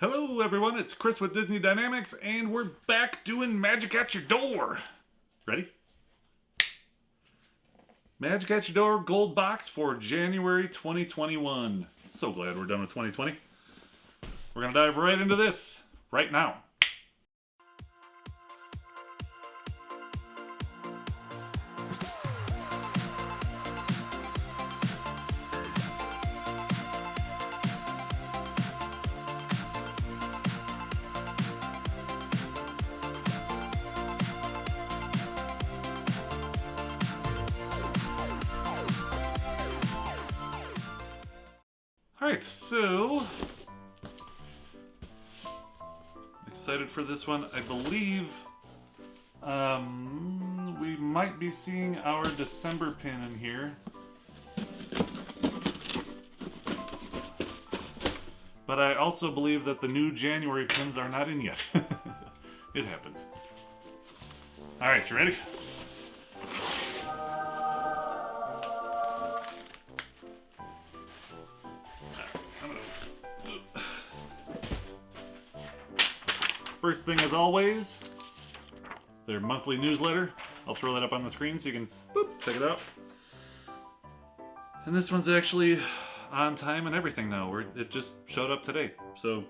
Hello everyone, it's Chris with Disney Dynamicks, and we're back doing Magic at Your Door. Ready? Magic at Your Door gold box for January 2021. So glad we're done with 2020. We're gonna dive right into this right now. Alright, so excited for this one. I believe we might be seeing our December pin in here. But I also believe that the new January pins are not in yet. It happens. Alright, you ready? First thing, as always, their monthly newsletter. I'll throw that up on the screen so you can check it out. And this one's actually on time and everything now. It just showed up today, so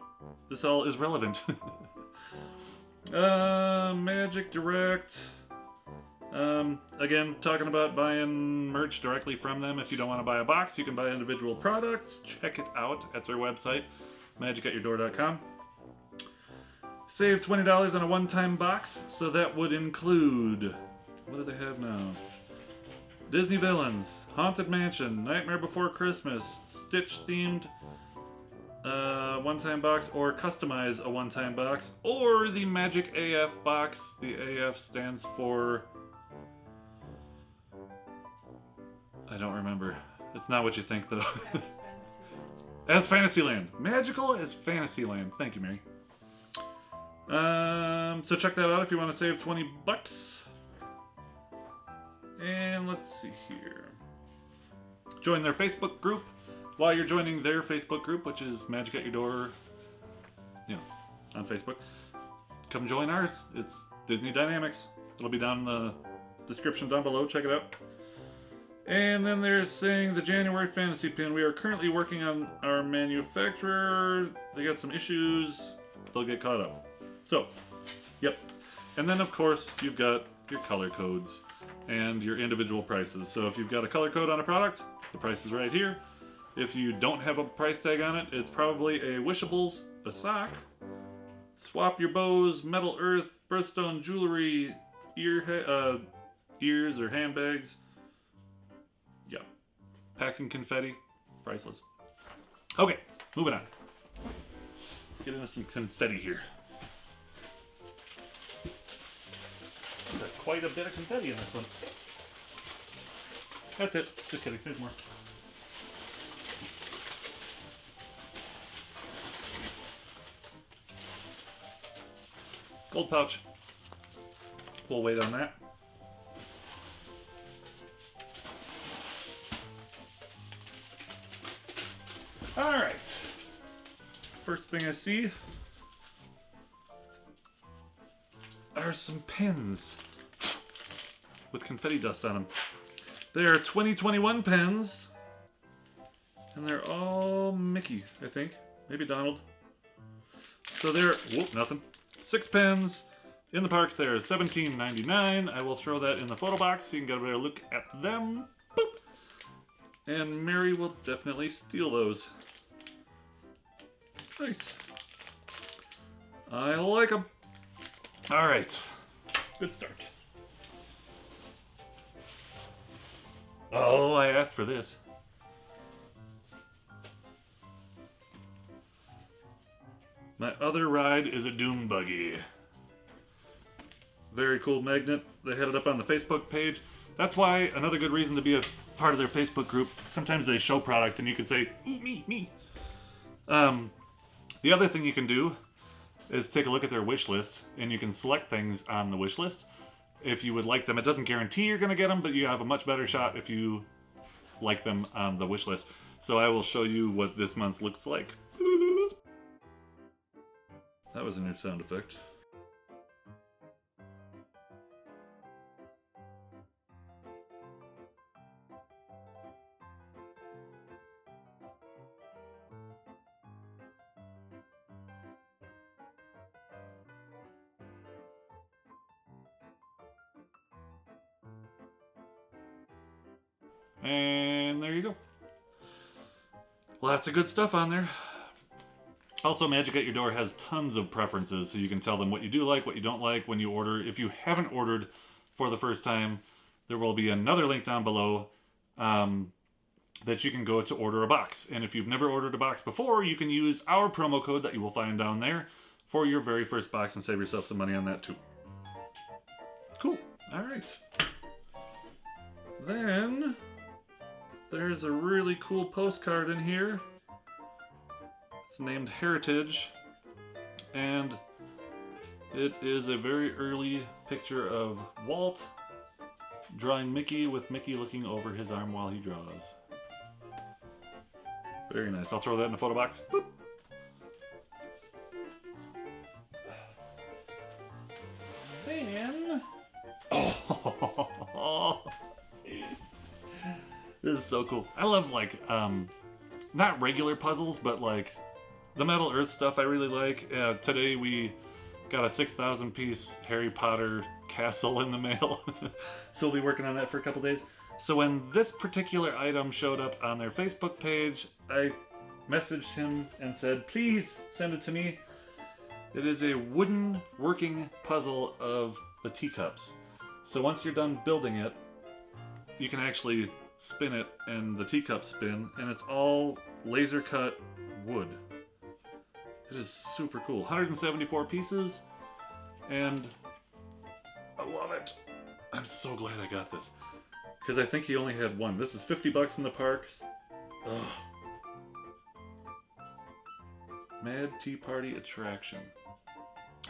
this all is relevant. Magic Direct. Again, talking about buying merch directly from them. If you don't want to buy a box, you can buy individual products. Check it out at their website, magicatyourdoor.com. Save $20 on a one-time box, so that would include, what do they have now? Disney Villains, Haunted Mansion, Nightmare Before Christmas, Stitch-themed one-time box, or customize a one-time box, or the Magic AF box. The AF stands for... I don't remember. It's not what you think, though. As Fantasyland. Magical as Fantasyland. Thank you, Mary. So check that out if you want to save 20 bucks. And let's see here. Join their Facebook group. While you're joining their Facebook group, which is Magic at Your Door, on Facebook, come join ours. It's Disney Dynamicks. It'll be down in the description down below. Check it out. And then they're saying the January Fantasy Pin. We are currently working on our manufacturer. They got some issues. They'll get caught up. So, yep. And then, of course, you've got your color codes and your individual prices. So if you've got a color code on a product, the price is right here. If you don't have a price tag on it, it's probably a Wishables, a sock, Swap Your Bows, Metal Earth, Birthstone Jewelry, ears or handbags. Yeah. Packing confetti, priceless. Okay, moving on. Let's get into some confetti here. Got quite a bit of confetti in this one. That's it. Just kidding. There's more. Gold pouch. Full weight on that. Alright. First thing I see are some pens with confetti dust on them. They are 2021 pens, and they're all Mickey, I think. Maybe Donald. So they're, whoop, nothing. 6 pens in the parks. They're $17.99. I will throw that in the photo box so you can get a better look at them. Boop. And Mary will definitely steal those. Nice. I like them. All right, good start. Oh, I asked for this. My other ride is a Doom Buggy. Very cool magnet. They had it up on the Facebook page. That's why another good reason to be a part of their Facebook group. Sometimes they show products and you can say, ooh, me. The other thing you can do is take a look at their wish list, and you can select things on the wish list if you would like them. It doesn't guarantee you're going to get them, but you have a much better shot if you like them on the wish list. So I will show you what this month's looks like. That was a new sound effect. And there you go. Lots of good stuff on there. Also, Magic at Your Door has tons of preferences, so you can tell them what you do like, what you don't like when you order. If you haven't ordered for the first time, there will be another link down below that you can go to order a box. And if you've never ordered a box before, you can use our promo code that you will find down there for your very first box and save yourself some money on that too. Cool. All right. Then there's a really cool postcard in here. It's named Heritage, and it is a very early picture of Walt drawing Mickey with Mickey looking over his arm while he draws. Very nice. I'll throw that in the photo box. Boop. Then... Oh! This is so cool. I love, like, not regular puzzles, but, like, the Metal Earth stuff I really like. Today we got a 6,000 piece Harry Potter castle in the mail. So we'll be working on that for a couple days. So when this particular item showed up on their Facebook page, I messaged him and said, please send it to me. It is a wooden working puzzle of the teacups. So once you're done building it, you can actually spin it and the teacups spin, and it's all laser cut wood. It is super cool. 174 pieces, and I love it. I'm so glad I got this, because I think he only had one. This is 50 bucks in the parks. Ugh. Mad Tea Party Attraction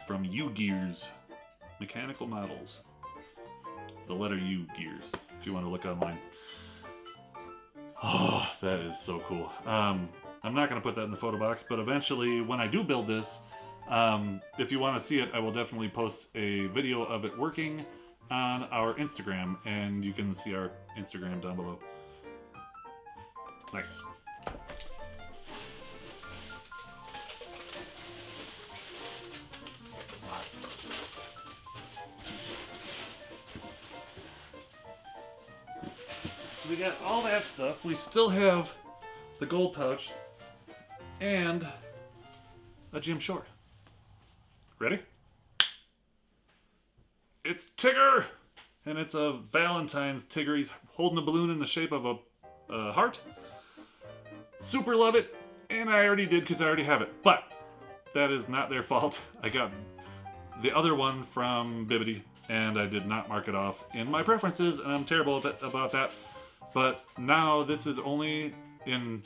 from U Gears Mechanical Models. The letter U Gears, if you want to look online. Oh, that is so cool. I'm not going to put that in the photo box, but eventually, when I do build this, if you want to see it, I will definitely post a video of it working on our Instagram, and you can see our Instagram down below. Nice. Lots of stuff. So we got all that stuff. We still have the gold pouch and a Jim Shore. Ready? It's Tigger! And it's a Valentine's Tigger. He's holding a balloon in the shape of a heart. Super love it. And I already did because I already have it. But that is not their fault. I got the other one from Bibbidi, and I did not mark it off in my preferences, and I'm terrible about that. But now this is only in...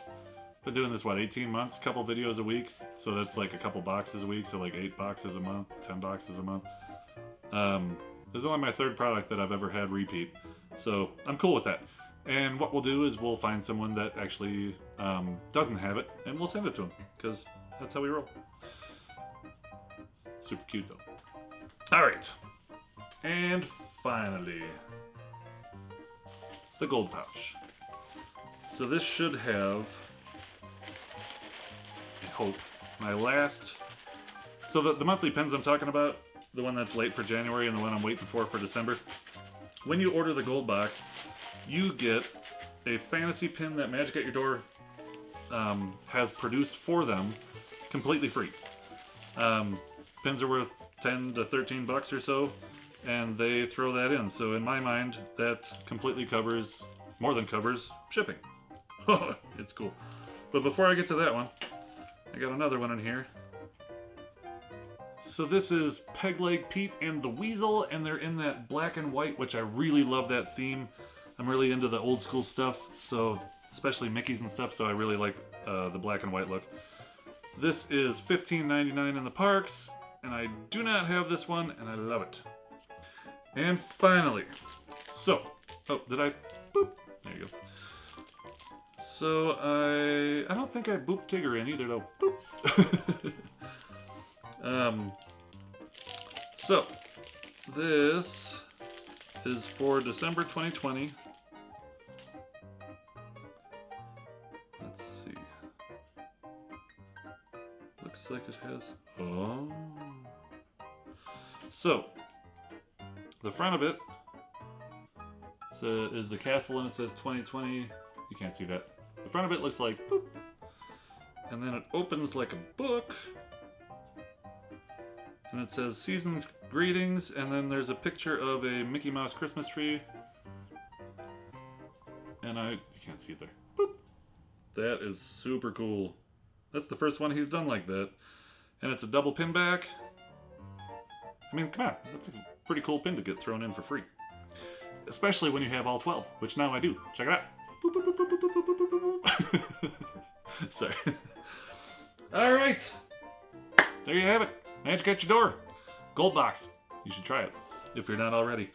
Been doing this, what, 18 months? A couple videos a week. So that's like a couple boxes a week. So like 8 boxes a month, 10 boxes a month. This is only my third product that I've ever had repeat. So I'm cool with that. And what we'll do is we'll find someone that actually doesn't have it, and we'll send it to them. Because that's how we roll. Super cute though. Alright. And finally, the gold pouch. So this should have... hope my last, so the monthly pins I'm talking about, the one that's late for January and the one I'm waiting for December, when you order the gold box, you get a fantasy pin that Magic at Your Door has produced for them completely free. Pins are worth 10 to 13 bucks or so, and they throw that in. So in my mind, that completely covers, more than covers, shipping. It's cool. But before I get to that one, I got another one in here. So this is Peg Leg Pete and the Weasel, and they're in that black and white, which I really love that theme. I'm really into the old school stuff, so especially Mickey's and stuff, so I really like the black and white look. This is $15.99 in the parks, and I do not have this one, and I love it. And finally, so, oh, did I, boop, there you go. So I don't think I booped Tigger in either though. Boop. So, this is for December 2020. Let's see. Looks like it has... Oh. So, the front of it is the castle, and it says 2020. You can't see that. The front of it looks like boop. And then it opens like a book. And it says season's greetings, and then there's a picture of a Mickey Mouse Christmas tree. And you can't see it there. Boop. That is super cool. That's the first one he's done like that. And it's a double pin back. I mean, come on, that's a pretty cool pin to get thrown in for free. Especially when you have all 12, which now I do. Check it out. Boop, boop, boop, boop, boop, boop, boop, boop. Sorry. Alright. There you have it. Magic at your door. Gold box. You should try it, if you're not already.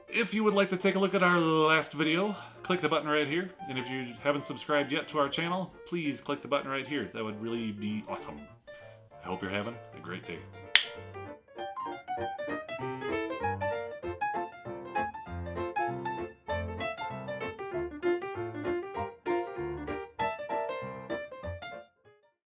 If you would like to take a look at our last video, click the button right here. And if you haven't subscribed yet to our channel, please click the button right here. That would really be awesome. I hope you're having a great day.